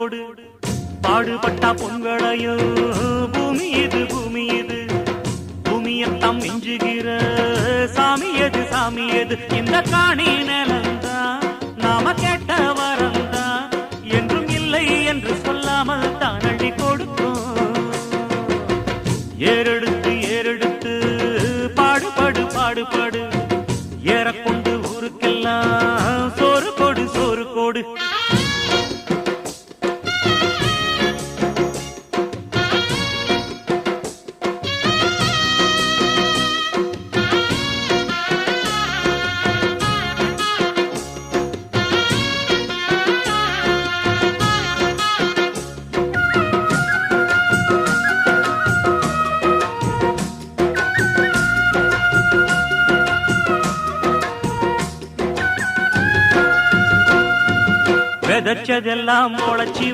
பாடுபட்டா பொங்கலையோ பூமி இது பூமியத்தம் மிஞ்சுகிற சாமி எது இந்த காணி நிலந்தான் நாம கேட்ட வரந்தான் என்றும் இல்லை என்று சொல்லாமல் தான் அள்ளி கொடுக்கும். ஏறெடுத்து பாடுபடு ஏறக்கொண்டு ஊருக்கெல்லாம் சோறு கோடு. விதைச்சதெல்லாம் முளைச்சி